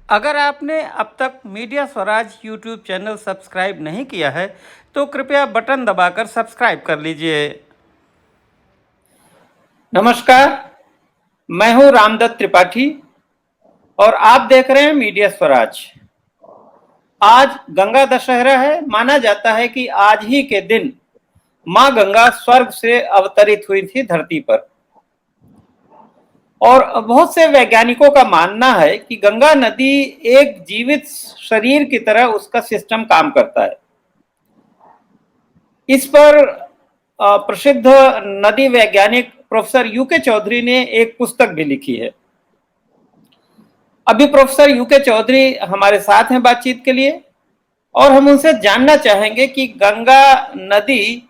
अगर आपने अब तक media Swaraj YouTube channel subscribe नहीं किया है तो कृपया बटन दबाकर सब्सक्राइब कर लीजिए। नमस्कार, मैं हूं रामदत्त त्रिपाठी और आप देख रहे हैं मीडिया स्वराज। आज गंगा दशहरा है। माना जाता है कि आज ही के दिन मां गंगा स्वर्ग से अवतरित हुई थी धरती पर। और बहुत से वैज्ञानिकों का मानना है कि गंगा नदी एक जीवित शरीर की तरह उसका सिस्टम काम करता है। इस पर प्रसिद्ध नदी वैज्ञानिक प्रोफेसर यूके चौधरी ने एक पुस्तक भी लिखी है। अभी प्रोफेसर यूके चौधरी हमारे साथ हैं बातचीत के लिए और हम उनसे जानना चाहेंगे कि गंगा नदी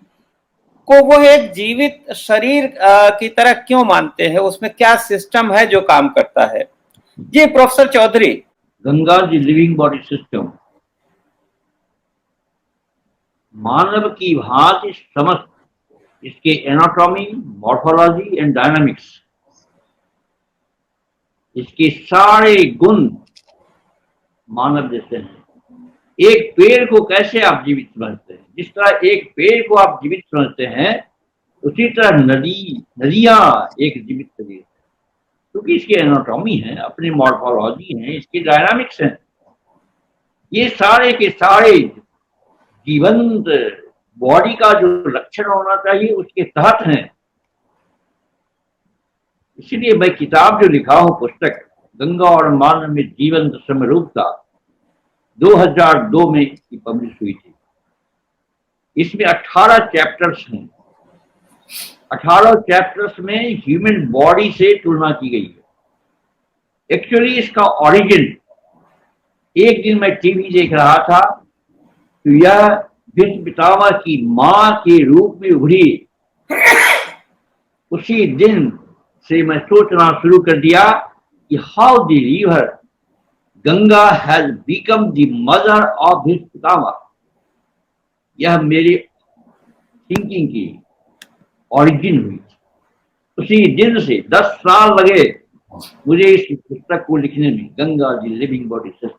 को वो एक जीवित शरीर की तरह क्यों मानते हैं, उसमें क्या सिस्टम है जो काम करता है। जी professor Chaudhary. Ganga ji living body system मानव की भांति समस्त इसके एनाटॉमी, मॉर्फोलॉजी एंड डायनामिक्स, इसके सारे गुण मानव जैसे हैं। एक पेड़ को कैसे आप जीवित समझते हैं, जिस तरह एक पेड़ को आप जीवित समझते हैं, उसी तरह नदियां एक जीवित शरीर है, क्योंकि इसकी एनाटॉमी है, अपनी मॉर्फोलॉजी है, इसकी डायनामिक्स है। ये सारे के सारे जीवंत बॉडी का जो लक्षण होना चाहिए उसके तहत हैं। इसीलिए मैं किताब जो लिखा हूं, पुस्तक गंगा और मानव में जीवंत समरूपता, 2002 में पब्लिश हुई थी। इसमें 18 चैप्टर्स हैं। 18 चैप्टर्स में ह्यूमन बॉडी से तुलना की गई है। एक्चुअली इसका ओरिजिन, एक दिन मैं टीवी देख रहा था तो यह विश्व पितामह की मां के रूप में उभरी। उसी दिन से मैं सोचना शुरू कर दिया कि how the river Ganga has become the mother of विश्व पितामह। यह मेरी थिंकिंग की ओरिजिन हुई। उसी दिन से 10 साल लगे मुझे इस पुस्तक को लिखने में, गंगा दी लिविंग बॉडी सिस्टम।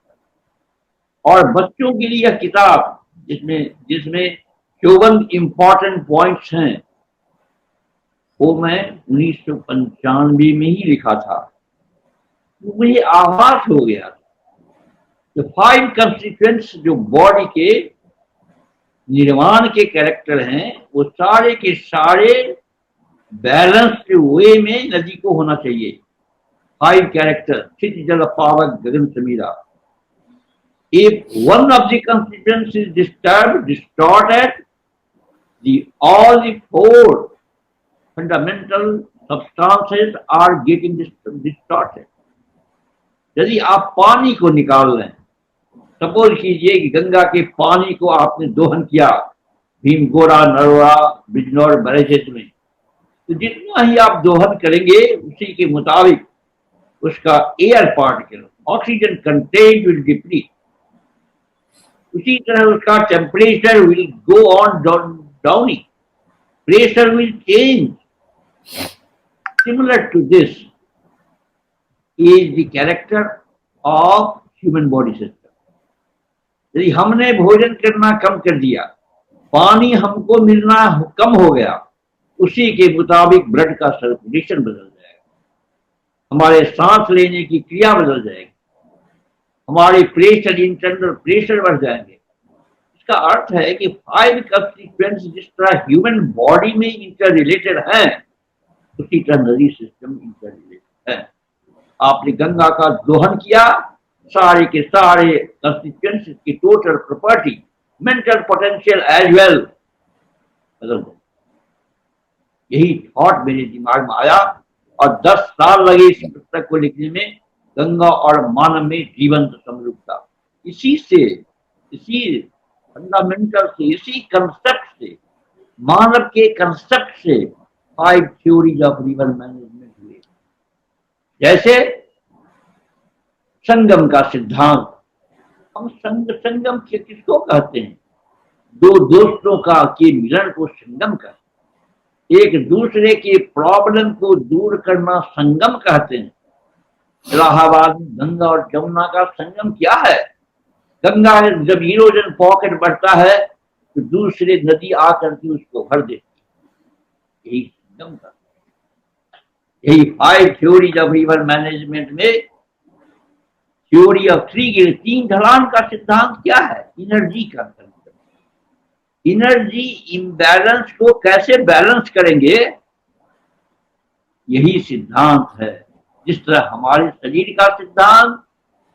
और बच्चों के लिए यह किताब जिसमें 54 इंपॉर्टेंट पॉइंट्स हैं, वो मैं 1995 में ही लिखा था। तो मुझे आभास हो गया तो 5 कंस्टिट्यूएंट्स जो बॉडी के निर्माण के कैरेक्टर हैं, वो सारे के सारे बैलेंस्ड वे में नदी को होना चाहिए। 5 कैरेक्टर, क्षिति जल पावक गगन Samira. If one of the constituents is disturbed, distorted, all the 4 fundamental substances are getting distorted. यदि आप पानी को निकाल लें, सपोज कीजिए कि गंगा के पानी को आपने दोहन किया भीमगोरा, नरोड़ा, बिजनौर, बरेचेत में, तो जितना ही आप दोहन करेंगे उसी के मुताबिक उसका air particle, oxygen content will deplete. उसी तरह उसका temperature will go on downing, pressure will change. Similar to this is the character of human body system. यदि हमने भोजन करना कम कर दिया, पानी हमको मिलना कम हो गया, उसी के मुताबिक ब्लड का सर्कुलेशन बदल जाएगा, हमारे सांस लेने की क्रिया बदल जाएगी, हमारे प्रेशर, इंटरनल प्रेशर बढ़ जाएंगे। इसका अर्थ है कि 5 कंस्टिट्यूएंट्स जिस तरह ह्यूमन बॉडी में इंटर रिलेटेड हैं, उसी तरह नदी सिस्टम इंटर रिलेटेड है। आपने गंगा का दोहन किया, सारे के सारे कंस्टिट्यूएंट्स की total property, mental potential as well बदल गए। यही थॉट मेरे दिमाग में आया और 10 साल लगे इस पुस्तक को लिखने में, गंगा और मानव में जीवंत समरूपता। इसी फंडामेंटल से, इसी कंसेप्ट से, मानव के कंसेप्ट से 5 थ्योरीज ऑफ रिवर मैनेजमेंट हुए। जैसे संगम का सिद्धांत। हम संगम किसको कहते हैं? 2 दोस्तों का के मिलन को संगम कहते हैं। एक दूसरे के प्रॉब्लम को दूर करना संगम कहते हैं। इलाहाबाद में गंगा और जमुना का संगम क्या है? गंगा में जब इरोजन पॉकेट बढ़ता है तो दूसरे नदी आकर के उसको भर देती। यही संगम का, यही 5 थ्योरीज ऑफ रिवर मैनेजमेंट में थ्योरी ऑफ 3 तीन ढलान का सिद्धांत क्या है? एनर्जी का कंसेप्ट। एनर्जी इम्बैलेंस को कैसे बैलेंस करेंगे, यही सिद्धांत है। जिस तरह हमारे शरीर का सिद्धांत,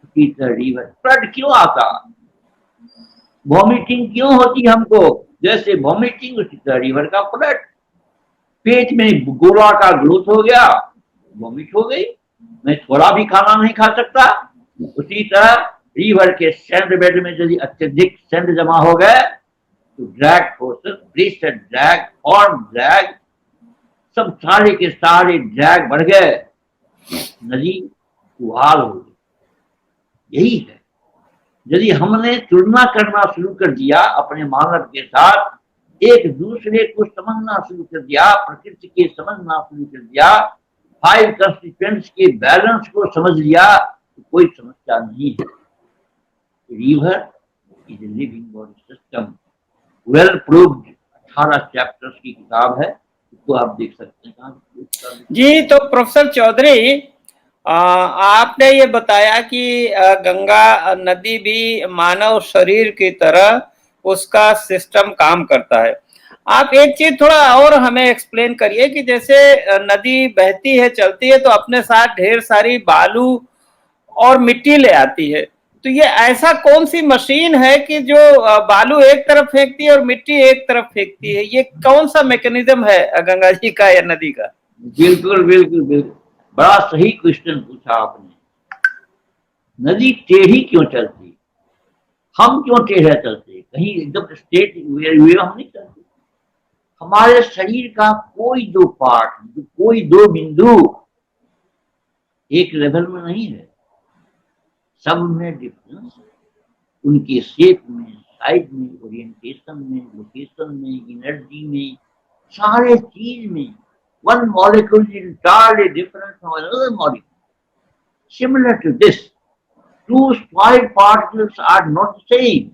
उसी तरह रिवर। फ्लड क्यों आता, वॉमिटिंग क्यों होती हमको, जैसे वॉमिटिंग उसी तरह रिवर का फ्लड। पेट में गोला का ग्रोथ हो गया, वॉमिट हो गई, मैं थोड़ा भी खाना नहीं खा सकता। उसी तरह रिवर के सैंड बेड में यदि अत्यधिक सैंड जमा हो गए तो drag forces, pressure drag, form drag, सब सारे के सारे ड्रैग बढ़ गए, नदी उहाल हो गई। यही है, यदि हमने तुलना करना शुरू कर दिया अपने मानव के साथ, एक दूसरे को समझना शुरू कर दिया, प्रकृति के समझना शुरू कर दिया, 5 कंस्टिट्यूएंट्स के बैलेंस को समझ लिया, तो कोई समस्या नहीं है। River is a living body system, well proved. 18 chapters की किताब है, इसको आप देख सकते हैं। जी, तो प्रोफेसर चौधरी, आपने ये बताया कि गंगा नदी भी मानव शरीर की तरह उसका सिस्टम काम करता है। आप एक चीज थोड़ा और हमें एक्सप्लेन करिए कि जैसे नदी बहती है, चलती है, तो अपने साथ ढेर सारी बालू और मिट्टी ले आती है। तो ये ऐसा कौन सी मशीन है कि जो बालू एक तरफ फेंकती है और मिट्टी एक तरफ फेंकती है? ये कौन सा मैकेनिज्म है गंगा जी का या नदी का? बिल्कुल बिल्कुल बिल्कुल, बड़ा सही क्वेश्चन पूछा आपने। नदी टेढ़ी क्यों चलती, हम क्यों टेढ़े चलते? कहीं एकदम स्ट्रेट वे हम नहीं चलते। हमारे शरीर का कोई दो पार्ट, कोई दो बिंदु एक लेवल में नहीं है, सब में डिफरेंस, उनके शेप में, साइज में, ओरिएंटेशन में, लोकेशन में, एनर्जी में, सारे चीज में। One molecule is entirely different from another molecule. Similar to this, 2 solid particles are not the same.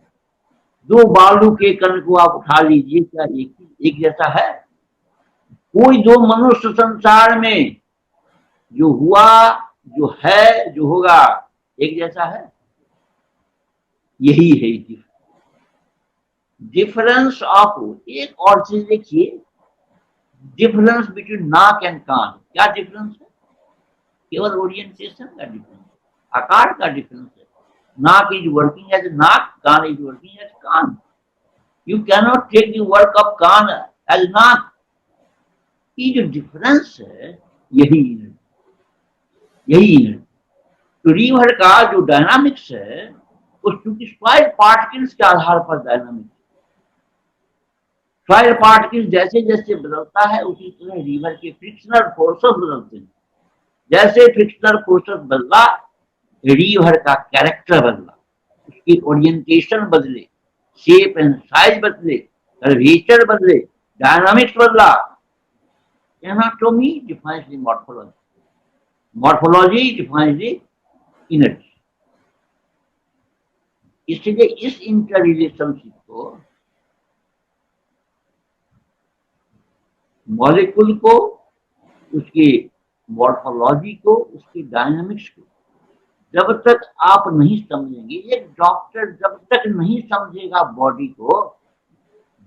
2 बालू के कण को आप उठा लीजिए, क्या एक जैसा है? कोई 2 मनुष्य संसार में जो हुआ, जो है, जो होगा, एक जैसा है? यही है डिफरेंस ऑफ। एक और चीज देखिए, डिफरेंस बिटवीन नाक एंड कान। क्या डिफरेंस है? केवल ओरिएंटेशन का डिफरेंस, आकार का डिफरेंस है। नाक इज वर्किंग एज नाक, कान इज वर्किंग एज कान। You can not take the work of कान एज नाक। ये जो डिफरेंस है, यही तो रिवर का जो डायनामिक्स है, वो चूंकि सॉइल पार्टिकल्स के आधार पर डायनामिक्स, सॉइल पार्टिकल्स जैसे जैसे बदलता है, उसी तरह रिवर के फ्रिक्शनल फोर्सेस बदलते हैं। जैसे फ्रिक्शनल फोर्सेस बदला, रिवर का कैरेक्टर बदला, उसकी ओरिएंटेशन बदले, शेप एंड साइज बदले, कर्वेचर बदले, डायनामिक्स बदला। Anatomy defines the morphology, morphology defines the energy. इसलिए इस इंटर रिलेशनशिप को, मॉलिक्यूल को, उसके मॉर्फोलॉजी को, उसके डायनामिक्स को जब तक आप नहीं समझेंगे, एक डॉक्टर जब तक नहीं समझेगा बॉडी को,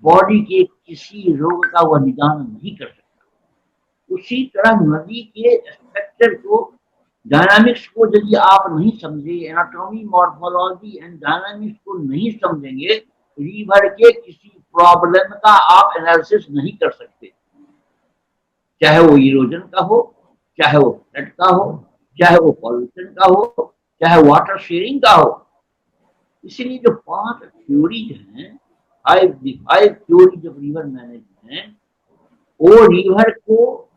बॉडी के किसी रोग का वह निदान नहीं कर सकता। उसी तरह नदी के स्ट्रक्चर को, डायनामिक्स को यदि आप नहीं समझे, एनाटॉमी, मॉर्फोलॉजी एंड डायनामिक्स को नहीं समझेंगे, रिवर के किसी प्रॉब्लम का आप एनालिसिस नहीं कर सकते। चाहे वो इरोजन का हो, चाहे वो फ्लड का हो, चाहे वो पॉल्यूशन का हो, चाहे वाटर शेयरिंग का हो। इसीलिए जो 5 थ्योरीज हैं, 5 थ्योरीज ऑफ रिवर मैनेजमेंट, वो रिवर को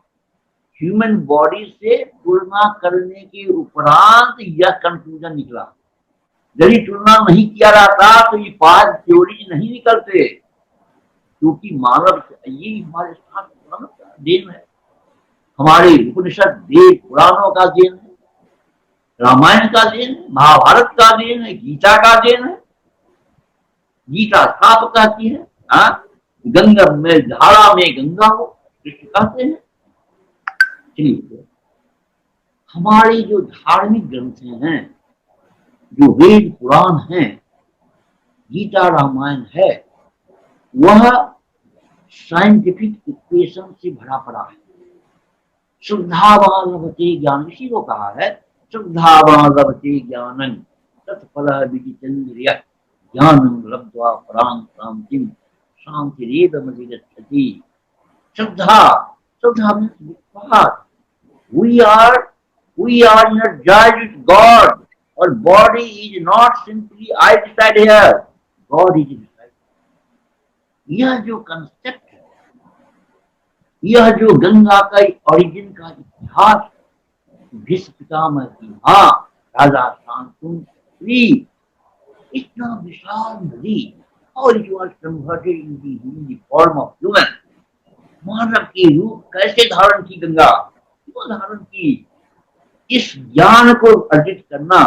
ह्यूमन बॉडी से तुलना करने के उपरांत यह कंक्लूजन निकला। यदि तुलना नहीं किया जाता तो ये 5 थ्योरीज नहीं निकलते, क्योंकि मानव, ये हमारे साथ देन है, हमारे उपनिषद वेद पुराणों का देन है। रामायण का देन है, महाभारत का देन है, गीता का देन है। गीता साफ कहती है, हाँ, गंगा में धारा में गंगा हो, कृष्ण कहते हैं। चलिए, हमारे जो धार्मिक ग्रंथ हैं, जो वेद पुराण हैं, गीता रामायण है, वह साइंटिफिक इक्वेशन से भरा पड़ा है। श्रद्धावान लभते ज्ञान, इसी को कहा है श्रद्धावान लभते ज्ञानं तत्फल विजितेन्द्रिय ज्ञानं लब्ध्वा परां शांतिं शांतिरेव मधिगच्छति। श्रद्धा, श्रद्धा means विश्वास। we are energized with God. Our body is not simply I decide here, God is inside. यह जो कंसेप्ट है, यह जो गंगा का ओरिजिन का इतिहास, भीष्म पितामह की मां राजा शांतनु, इतना विशाल नदी, और it was converted in the form of human, मानव के रूप कैसे धारण की गंगा, क्यों धारण की? इस ज्ञान को अर्जित करना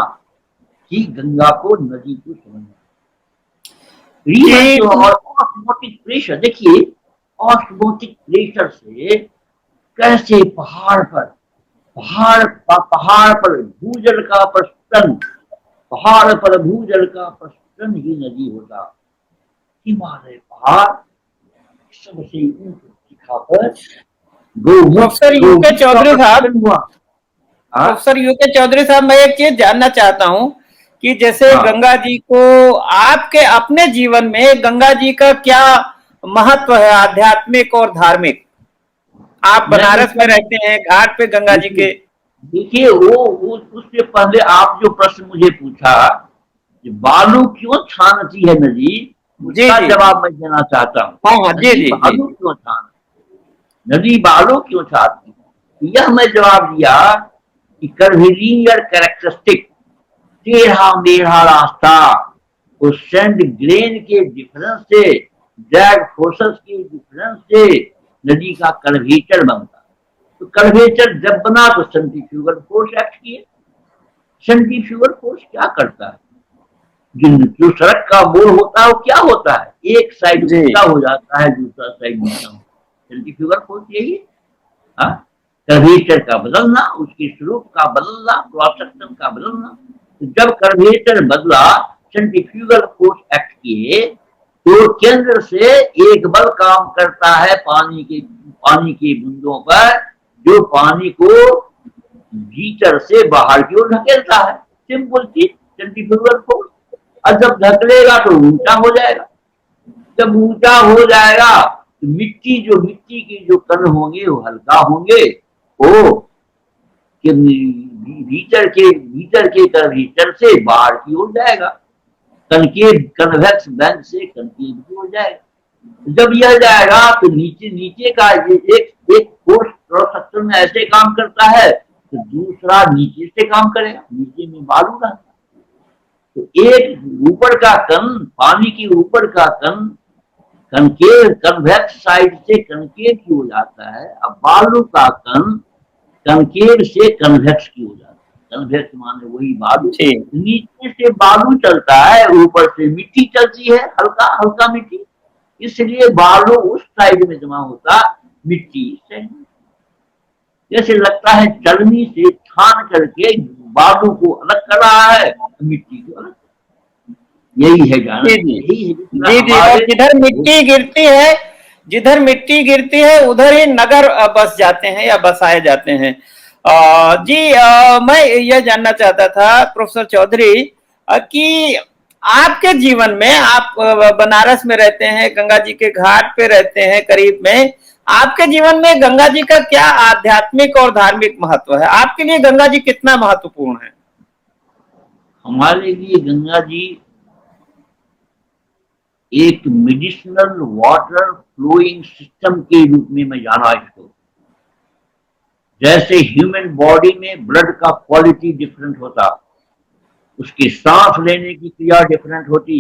कि गंगा को, नदी को समझना। और ऑस्मोटिक प्रेशर, देखिए ऑस्मोटिक प्रेशर से कैसे पहाड़ पर भूजल का प्रस्फुटन, पहाड़ पर भूजल का प्रस्फुटन ही नदी होता। हिमालय पहाड़ सबसे ऊंच शिखा पर प्रोफेसर यूके चौधरी साहब, मैं एक चीज जानना चाहता हूँ कि जैसे गंगा जी को आपके अपने जीवन में गंगा जी का क्या महत्व है, आध्यात्मिक और धार्मिक? आप बनारस में रहते हैं, घाट पे गंगा जी के। देखिए, वो उससे पहले आप जो प्रश्न मुझे पूछा, बालू क्यों छानती है नदी, उसका जवाब मैं देना चाहता हूँ। बालू क्यों छान, नदी बालू क्यों छानती, यह मैं जवाब दिया कि कर्वीलिनियर कैरेक्टरिस्टिक, टेढ़ा मेढ़ा रास्ता, उस सैंड ग्रेन के डिफरेंस से, ड्रैग फोर्सेस के डिफरेंस से नदी का कर्वेचर बनता। तो कर्वेचर जब बना तो सेंट्रीफ्यूगल फोर्स एक्ट किए। सेंट्रीफ्यूगल फोर्स क्या करता है, जो सड़क का मोड़ होता है वो क्या होता है, एक साइड ऊंचा हो जाता है, दूसरा साइड नीचा। सेंट्रीफ्यूगल फोर्स यही है, कर्वेचर का बदलना, उसके स्वरूप का बदलना, क्रॉस सेक्शन का बदलना। तो जब कर्वेचर बदला, सेंट्रीफ्यूगल फोर्स एक्ट किए, तो केंद्र से एक बल काम करता है पानी की बूंदों पर, जो पानी को भीतर से बाहर की ओर धकेलता है। सिंपल चीज, सेंट्रीफ्यूगल फोर्स। और जब धकेलेगा तो ऊंचा हो जाएगा, जब ऊंचा हो जाएगा तो मिट्टी के जो कण होंगे वो हल्का होंगे, वो भीतर के कर्वेचर से बाहर की ओर जाएगा, कन्वेक्स बैंक से कनकेव की ओर जाएगा। जब यह जाएगा तो नीचे का एक फोर्स क्रॉस सेक्शन में ऐसे काम करता है, तो दूसरा नीचे से काम करेगा, नीचे में बालू रहता। तो एक ऊपर का कण, पानी के ऊपर का कण कनकेव, कन्वेक्स साइड से कनकेव की हो जाता है। अब बालू का कण कनकेव से कन्वेक्स की हो जाता है। कन्वेक्स माने वही बालू, नीचे से बालू चलता है, ऊपर से मिट्टी चलती है, हल्का मिट्टी, इसलिए बालू उस साइड में जमा होता, मिट्टी से। जैसे लगता है चलनी से छान करके बालू को अलग कर रहा है, मिट्टी को अलग। यही है जाना। और जिधर मिट्टी गिरती है उधर ही नगर बस जाते हैं या बसाए जाते हैं। मैं यह जानना चाहता था प्रोफेसर चौधरी कि आपके जीवन में, आप बनारस में रहते हैं, गंगा जी के घाट पे रहते हैं करीब में, आपके जीवन में गंगा जी का क्या आध्यात्मिक और धार्मिक महत्व है? आपके लिए गंगा जी कितना महत्वपूर्ण है? हमारे लिए गंगा जी एक मेडिसिनल वाटर फ्लोइंग सिस्टम के रूप में मैं जाना इसको। जैसे ह्यूमन बॉडी में ब्लड का क्वालिटी डिफरेंट होता, उसकी सांस लेने की क्रिया डिफरेंट होती,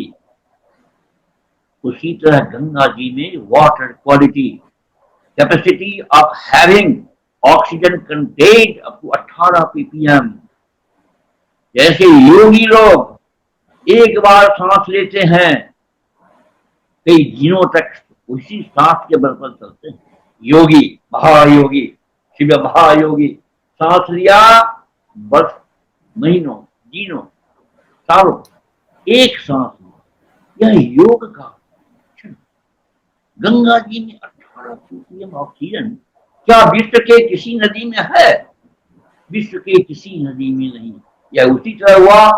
उसी तरह गंगा जी में water quality, capacity of having oxygen content up to 18 ppm, जैसे योगी लोग एक बार सांस लेते हैं कई दिनों तक उसी सांस के बल पर चलते हैं। योगी, महायोगी, शिव महायोगी, सांस लिया बस महीनों, दिनों, सालों, एक सांस लिया। यह योग का क्षण। गंगा जी में 18 ppm ऑक्सीजन क्या विश्व के किसी नदी में है? विश्व के किसी नदी में नहीं। यह उसी तरह हुआ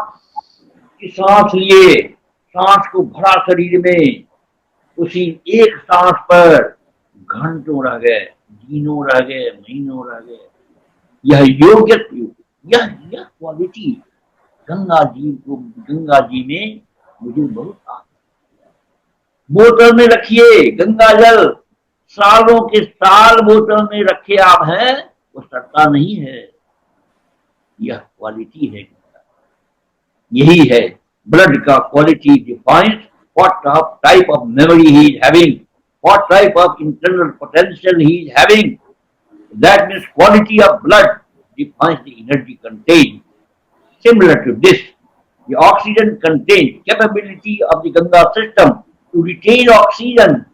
कि सांस लिए, सांस को भरा शरीर में, उसी एक सांस पर घंटों रह गए, दिनों रह गए, महीनों रह गए। यह योग्य, यह क्वालिटी गंगा जी में मुझे बहुत आ। बोतल में रखिए गंगा जल, सालों के साल बोतल में रखे आप हैं, वो सड़ता नहीं है। यह क्वालिटी है। यही है ब्लड का quality defines what type of memory he is having, what type of internal potential he is having. That means quality of blood defines the energy contained. Similar to this, the oxygen contained capability of the Ganga system to retain oxygen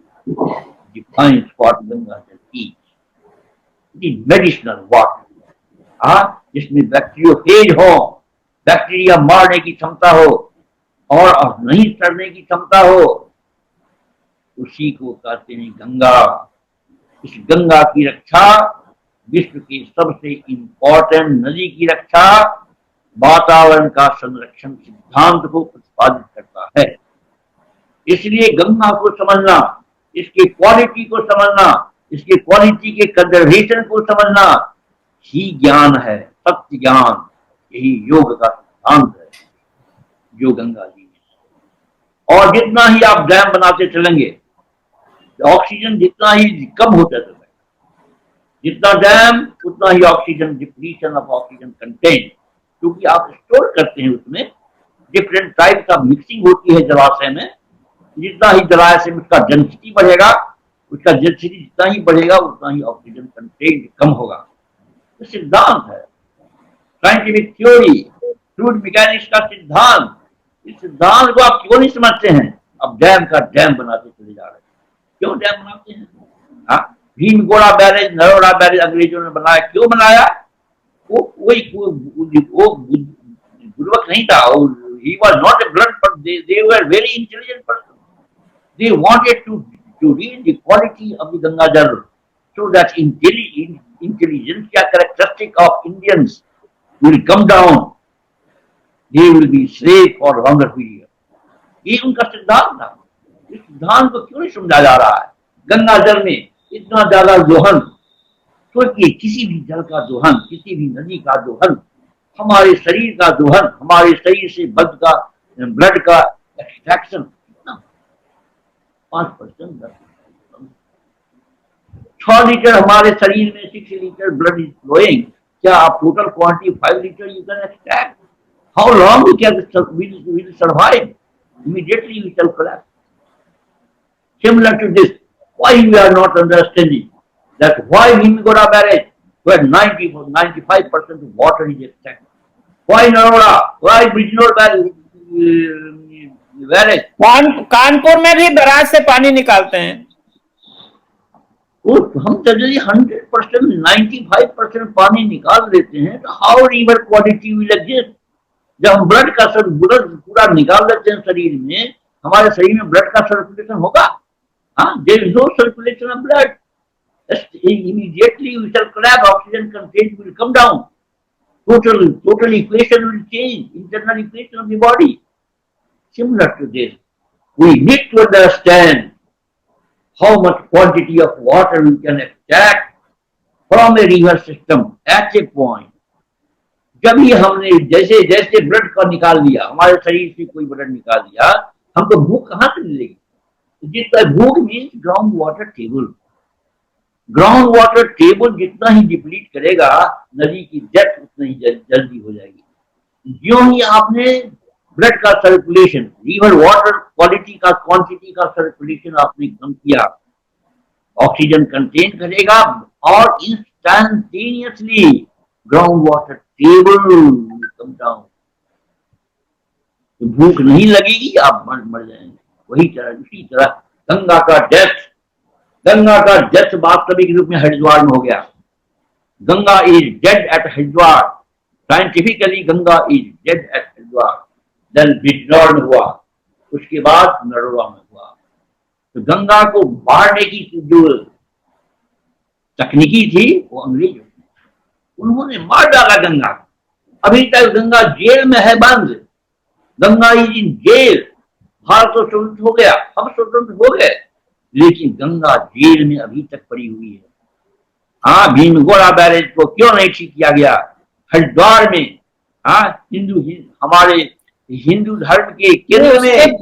defines what Ganga is. It is medicinal water. जिसमें bacteriophage हो, bacteria मारने की क्षमता हो और नहीं सड़ने की क्षमता हो, उसी को कहते हैं गंगा। इस गंगा की रक्षा विश्व की सबसे इंपॉर्टेंट नदी की रक्षा वातावरण का संरक्षण सिद्धांत को प्रतिपादित करता है। इसलिए गंगा को समझना, इसकी क्वालिटी को समझना, इसकी क्वालिटी के कंजर्वेशन को समझना ही ज्ञान है, सत्य ज्ञान। यही योग का सिद्धांत है जो गंगा जी में। और जितना ही आप डैम बनाते चलेंगे, ऑक्सीजन जितना ही कम होता चलेगा, जितना डैम उतना ही oxygen, depletion of oxygen content, क्योंकि आप स्टोर करते हैं उसमें, डिफरेंट टाइप का मिक्सिंग होती है जलाशय में। जितना ही जलाशय में उसका डेंसिटी बढ़ेगा, उसका डेंसिटी जितना ही बढ़ेगा उतना ही ऑक्सीजन कंटेंट कम होगा। तो सिद्धांत है, साइंटिफिक थ्योरी, फ्लूइड मैकेनिक्स का सिद्धांत। इस सिद्धांत को आप क्यों नहीं समझते हैं? अब डैम का डैम बनाते चले जा रहे हैं। क्यों डैम बनाते हैं? भीमगोड़ा बैरेज, नरोड़ा बैरेज अंग्रेजों ने बनाया। क्यों बनाया? वो बुर्बक नहीं था। He was not a blunt, but they were very intelligent person. They wanted to read the quality of the Ganga Jal, so that intelligence characteristic of Indians will come down. They will be slave for longer period. ये उनका सिद्धांत था। इस सिद्धांत को क्यों नहीं समझा जा रहा है? गंगा जल में इतना ज्यादा दोहन, सोचिए किसी भी जल का दोहन, किसी भी नदी का दोहन, हमारे शरीर का दोहन, हमारे शरीर से ब्लड का एक्सट्रैक्शन कितना? 5%, 10%। 6 लीटर हमारे शरीर में 6 लीटर ब्लड इज फ्लोइंग। क्या आप total quantity 5 litre you can extract? How long we can will survive? Immediately we shall collapse. Similar to this, why we are not understanding that why Vimgora barrage, where 95% of water is extracted? Why Narora? Why Bijnor barrage? Kanpur में भी barrage से पानी निकालते हैं। हम generally 100%, 95% पानी निकाल लेते हैं, तो how river quality will exist? जब हम ब्लड का ब्लड पूरा निकाल देते हैं शरीर में, हमारे शरीर में ब्लड का सर्कुलेशन होगा? There is no circulation of blood. Immediately we shall collapse, oxygen content will come down, total equation will change, internal equation of the body. Similar to this, we need to understand how much quantity of water we can extract from a river system at a point. जब ही हमने जैसे जैसे blood का निकाल लिया, हमारे शरीर से कोई ब्लड निकाल दिया, हमको भूख कहां से मिलेगी? जितना भूख means ground water table. Ground water table जितना ही डिप्लीट करेगा, नदी की डेप्थ उतना ही जल्दी हो जाएगी। जो ही आपने ब्लड का सर्कुलेशन, रिवर वाटर क्वालिटी का, क्वांटिटी का सर्कुलेशन आपने कम किया, ऑक्सीजन कंटेन करेगा और instantaneously ground water table will come down. तो भूख नहीं लगेगी, आप मर जाएंगे। वही तरह उसी तरह गंगा का डेथ वास्तविक रूप में हरिद्वार में हो गया। Ganga is dead at Haridwar, scientifically Ganga is dead at Haridwar, then Bijnor में हुआ, उसके बाद नरोवा में हुआ। तो गंगा को मारने की जो तकनीकी थी वो अंग्रेजों, उन्होंने मार डाला गंगा। अभी तक गंगा जेल में है बंद, Ganga is in jail. Bharat तो स्वतंत्र हो गया, हम स्वतंत्र हो गए, लेकिन गंगा जेल में अभी तक पड़ी हुई है। हाँ, भीमगोड़ा बैरेज को क्यों नहीं ठीक किया गया? हरिद्वार में, हाँ, हमारे हिंदू धर्म के केंद्र में।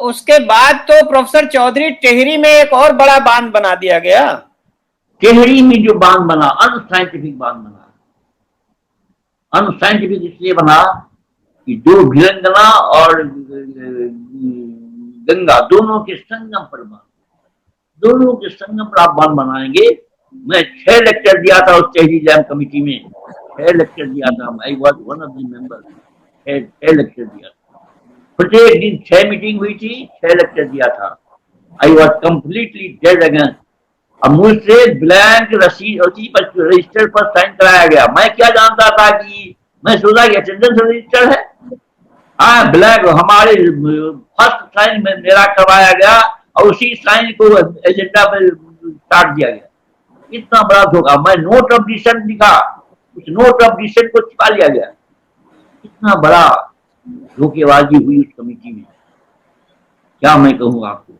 उसके बाद तो प्रोफेसर चौधरी टेहरी में एक और बड़ा बांध बना दिया गया। टेहरी में जो बांध बना, अनसाइंटिफिक बांध बना। अनसाइंटिफिक इसलिए बना कि दो भिलंगना और गंगा दोनों के संगम पर बांध, दोनों के संगम पर आप बांध बनाएंगे। मैं 6 लेक्चर दिया था उस टेहरी डैम कमेटी में, 6 लेक्चर दिया था। I was one of the member, 6 lecture दिया था। प्रत्येक दिन 6 मीटिंग हुई थी, 6 लेक्चर दिया था। I was completely dead against. अब मुझसे ब्लैंक रजिस्टर पर साइन कराया गया। मैं क्या जानता था कि मैं सोचा कि अटेंडेंस रजिस्टर है। हाँ, ब्लैंक हमारे फर्स्ट साइन में मेरा करवाया गया और उसी साइन को एजेंडा पर काट दिया गया। इतना बड़ा धोखा। मैं नोट ऑफ डिसीजन लिखा, उस नोट ऑफ डिसीजन को छिपा लिया गया। इतना बड़ा धोखेबाजी हुई उस कमेटी में, क्या मैं कहूँ आपको।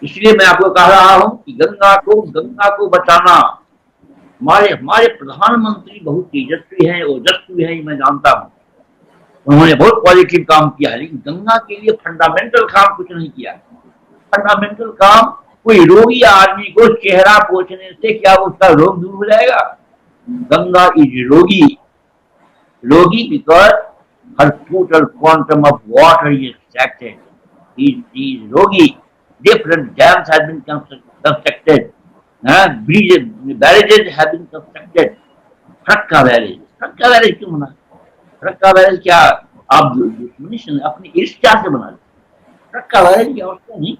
इसलिए मैं आपको कह रहा हूं कि गंगा को बचाना। हमारे प्रधानमंत्री बहुत तेजस्वी हैं, ओजस्वी हैं, मैं जानता हूं, उन्होंने बहुत पॉजिटिव काम किया है, लेकिन गंगा के लिए फंडामेंटल काम कुछ नहीं किया। फंडामेंटल काम, कोई रोगी आदमी को चेहरा पोंछने से क्या उसका रोग दूर हो जाएगा? गंगा इज रोगी because her total quantum of water is extracted. He is rogi. Different dams have been constructed. Barrages have been constructed. Farakka barrage क्यों बना? फरक्का बैरेज क्या आप दुश्मनी से अपनी ईर्ष्या से बना? फरक्का बैरेज की आवश्यकता नहीं,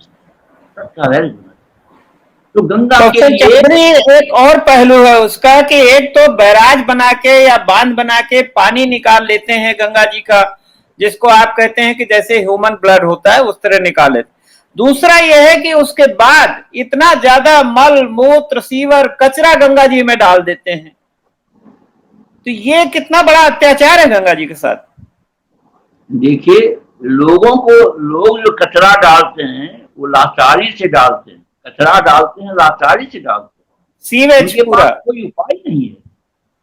फरक्का बैरेज बना। तो गंगा के लिए एक और पहलू है उसका कि एक तो बैराज बना के या बांध बना के पानी निकाल लेते हैं गंगा जी का, जिसको आप कहते हैं कि जैसे ह्यूमन ब्लड होता है उस तरह निकाले। दूसरा यह है कि उसके बाद इतना ज्यादा मल मूत्र सीवर कचरा गंगा जी में डाल देते हैं। तो ये कितना बड़ा अत्याचार है गंगा जी के साथ। देखिए, लोग जो कचरा डालते हैं वो लाचारी से डालते हैं, कचरा डालते हैं लाचारी से डालते हैं, सीवेज पूरा कोई उपाय नहीं है।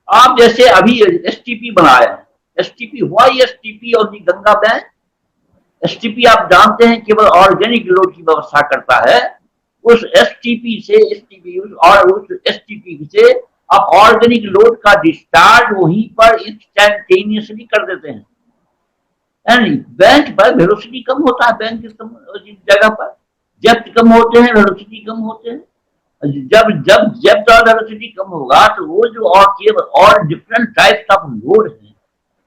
आप जैसे अभी एसटीपी बनाया है, एसटीपी, व्हाई एसटीपी और दी गंगा बैंक? एसटीपी आप जानते हैं केवल ऑर्गेनिक लोड की व्यवस्था करता है। उस एसटीपी से आप ऑर्गेनिक लोड का डिस्चार्ज वहीं पर इंस्टेंटेनियसली कर देते हैं। बैंक पर वेलोसिटी कम होता है, बैंक जगह पर जब्त कम होते हैं, वेलोसिटी कम होते हैं। जब वेलोसिटी कम होगा तो वो जो और डिफरेंट टाइप्स ऑफ लोड है,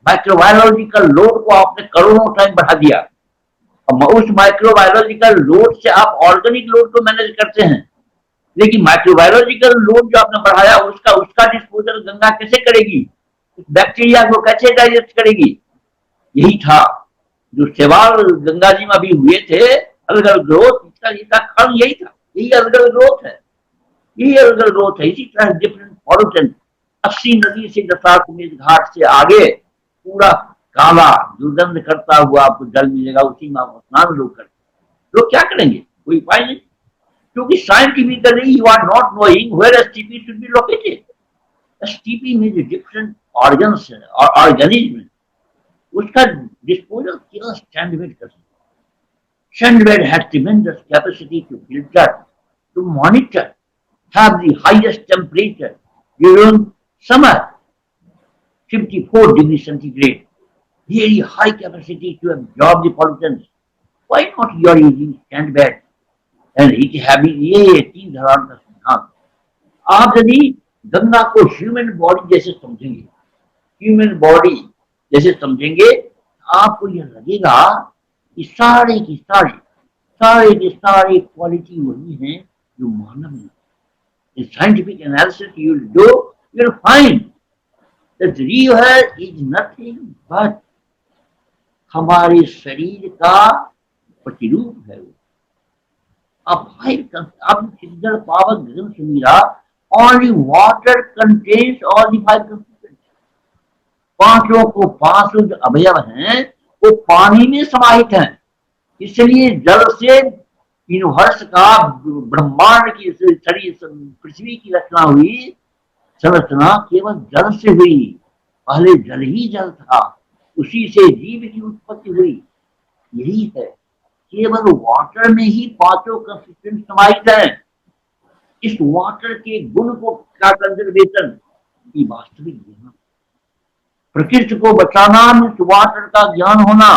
माइक्रोबायोलॉजिकल लोड को आपने करोड़ों टाइम बढ़ा दिया। उस माइक्रोबायोलॉजिकल लोड से आप ऑर्गेनिक लोड को मैनेज करते हैं, लेकिन माइक्रोबायोलॉजिकल लोड जो आपने बढ़ाया उसका डिस्पोजल गंगा कैसे करेगी? बैक्टीरिया को कैसे डाइजेस्ट करेगी? यही था जो सवाल गंगा जी में अभी हुए थे, अलग अलग ग्रोथ, इसका कारण यही था। यही अलग अलग ग्रोथ है, यही अलग अलग ग्रोथ है। इसी तरह डिफरेंट पॉल्यूशन 80 नदी से दशाश्वमेध घाट से आगे पूरा काला दुर्गंध करता हुआ आपको जल मिलेगा, उसी में आप स्नान लोग करते। लोग क्या करेंगे? कोई उपाय नहीं, क्योंकि scientifically you are not knowing where STP should be located. STP में जो डिफरेंट ऑर्गन्स है और ऑर्गेनिज्म, उसका डिस्पोजल केवल स्टैंडवेड कर सकते। स्टैंडवेड has tremendous capacity to filter, to monitor, have the highest temperature during summer, 54 degrees centigrade, very high capacity to absorb the pollutants. Why not you are using sandbag and it having ये 3 धरान का सिद्धांत। आप यदि गंगा को human body जैसे समझेंगे, human body जैसे समझेंगे, आपको यह लगेगा ये सारे की सारे के सारे क्वालिटी वही हैं जो मानव में। In scientific analysis you'll do, you'll find that river is nothing but हमारे शरीर का प्रतिरूप है वो। अब सिद्धर पावक गगन Samira, only water contains all the five constituents। पांचों को पांचों जो अवयव हैं वो पानी में समाहित हैं। इसलिए जल से यूनिवर्स का ब्रह्मांड की शरीर पृथ्वी की रचना हुई, संरचना केवल जल से हुई। पहले जल ही जल था, उसी से जीव की उत्पत्ति हुई। यही है, केवल वाटर में ही पांचों कंस्टिट्यूएंट समाहित हैं। इस वाटर के गुण को का कंजर्वेशन की वास्तविक ज्ञान, प्रकृति को बचाना मीन्स वाटर का ज्ञान होना,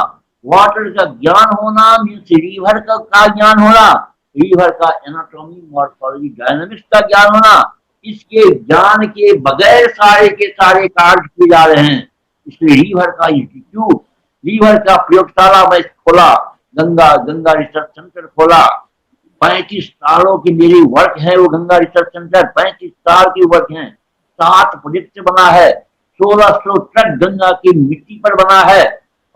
वाटर का ज्ञान होना मीन्स रिवर का ज्ञान होना, रिवर का एनाटॉमी मॉर्फोलॉजी डायनामिक्स का ज्ञान होना। इसके ज्ञान के बगैर सारे के सारे कार्य किए जा रहे हैं। इसलिए रिवर का इंस्टीट्यूट, रिवर का प्रयोगशाला में खोला, गंगा रिसर्च सेंटर खोला। 35 सालों की मेरी वर्क है वो गंगा रिसर्च सेंटर, 35 साल की वर्क है। 7 प्रोजेक्ट बना है, 1600 ट्रक गंगा की मिट्टी पर बना है।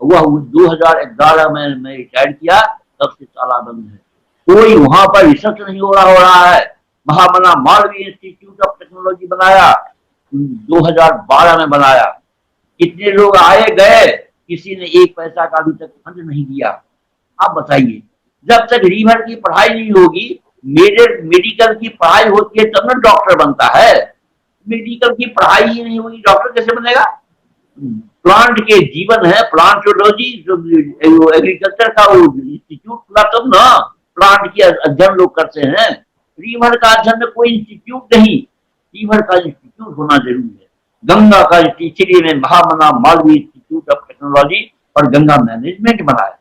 वह 2011 में मैं रिटायर किया, तब से ताला बंद है। कोई वहां पर रिसर्च नहीं हो रहा है। महामना मालवीय इंस्टीट्यूट ऑफ टेक्नोलॉजी बनाया, 2012 में बनाया। कितने लोग आए गए, किसी ने एक पैसा का अभी तक फंड नहीं दिया। आप बताइए, जब तक रिवर की पढ़ाई नहीं होगी, मेडिकल की पढ़ाई होती है तब ना डॉक्टर बनता है। मेडिकल की पढ़ाई ही नहीं होगी, डॉक्टर कैसे बनेगा? प्लांट के जीवन है, प्लांटोलॉजी जो एग्रीकल्चर का वो इंस्टीट्यूट खुला तब ना प्लांट की अध्ययन लोग करते हैं। रिवर का अध्ययन में कोई इंस्टीट्यूट नहीं, रिवर का इंस्टीट्यूट होना जरूरी है। गंगा का इंस्टीट्यूट में महामना मालवीय इंस्टीट्यूट ऑफ टेक्नोलॉजी और गंगा मैनेजमेंट बनाया।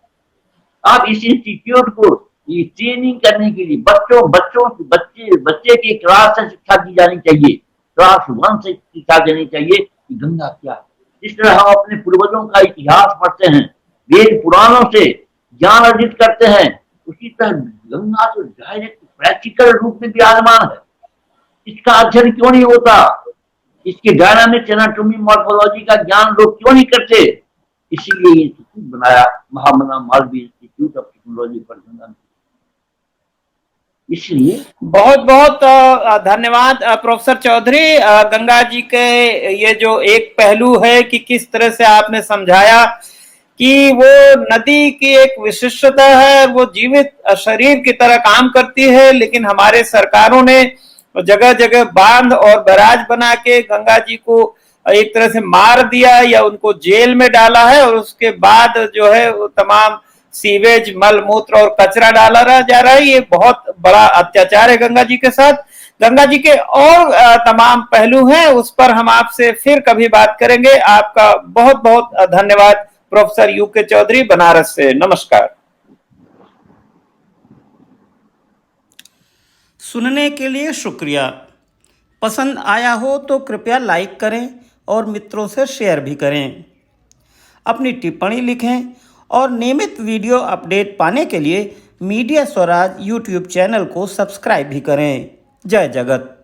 आप इस इंस्टीट्यूट को ये ट्रेनिंग करने के लिए बच्चे की क्लास से शिक्षा दी जानी चाहिए, क्लास 1 से शिक्षा देनी चाहिए कि गंगा क्या है। जिस तरह हम अपने पूर्वजों का इतिहास पढ़ते हैं, वेद पुराणों से ज्ञान अर्जित करते हैं, उसी तरह गंगा तो डायरेक्ट प्रैक्टिकल रूप में विराजमान है। इसका अध्ययन क्यों नहीं होता? इसके डायनामिक्स एनाटॉमी मॉर्फोलॉजी का ज्ञान लोग क्यों नहीं करते? इसीलिए इंस्टीट्यूट बनाया, Mahamana Malviya institute of technology for Ganga. इसलिए बहुत बहुत धन्यवाद प्रोफेसर चौधरी। गंगा जी के ये जो एक पहलू है कि किस तरह से आपने समझाया कि वो नदी की एक विशिष्टता है, वो जीवित शरीर की तरह काम करती है, लेकिन हमारे सरकारों ने जगह जगह बांध और बैराज बना के गंगा जी को एक तरह से मार दिया या उनको जेल में डाला है, और उसके बाद जो है वो तमाम सीवेज, मल मूत्र और कचरा डाला जा रहा है। ये बहुत बड़ा अत्याचार है गंगा जी के साथ। गंगा जी के और तमाम पहलू हैं, उस पर हम आपसे फिर कभी बात करेंगे। आपका बहुत बहुत धन्यवाद प्रोफेसर यूके चौधरी, बनारस से। नमस्कार। सुनने के लिए शुक्रिया। पसंद आया हो तो कृपया लाइक करें और मित्रों से शेयर भी करें। अपनी टिप्पणी लिखें और नियमित वीडियो अपडेट पाने के लिए मीडिया स्वराज यूट्यूब चैनल को सब्सक्राइब भी करें। जय जगत।